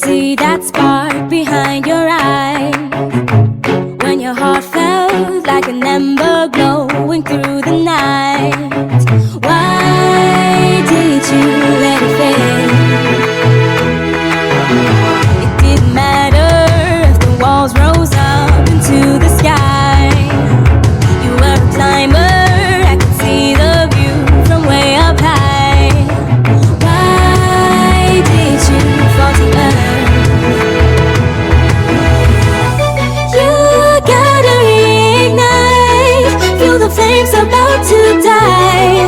see that spark behind your eye, when your heart felt like an ember glowing through the night. Why did you let it fade? It didn't matter if the walls rose up into the sky. You were a climber, I could see the view from way up high. Why did you fall to earth? You gotta reignite, feel the flames about to die.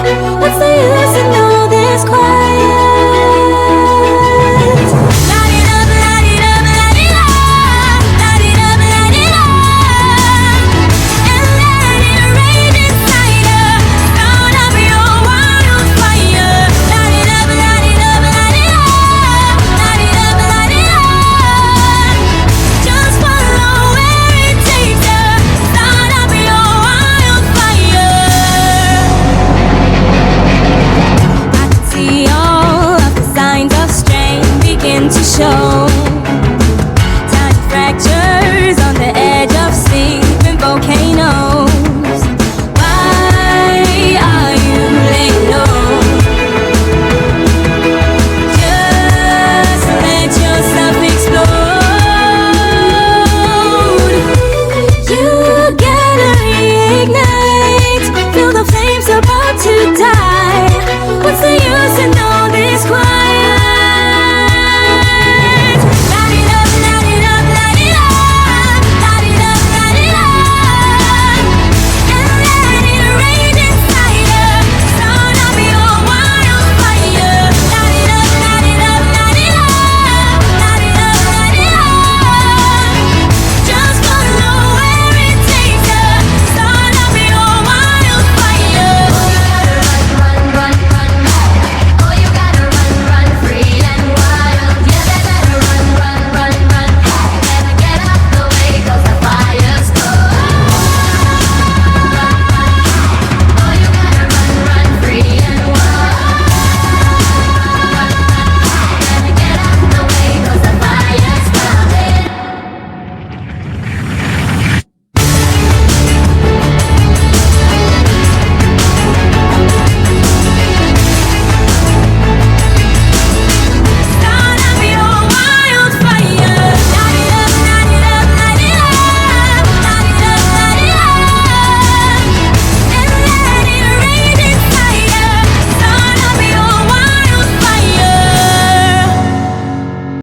What's the use in all this quiet? Light it up, light it up, light it up. Light it up, light it up. And let it rage inside you. Start up your wildfire. Light it up, light it up, light it up. Light it up, light it up. Just follow where it takes you. Start up your wildfire. I can see all of the signs of strain begin to show.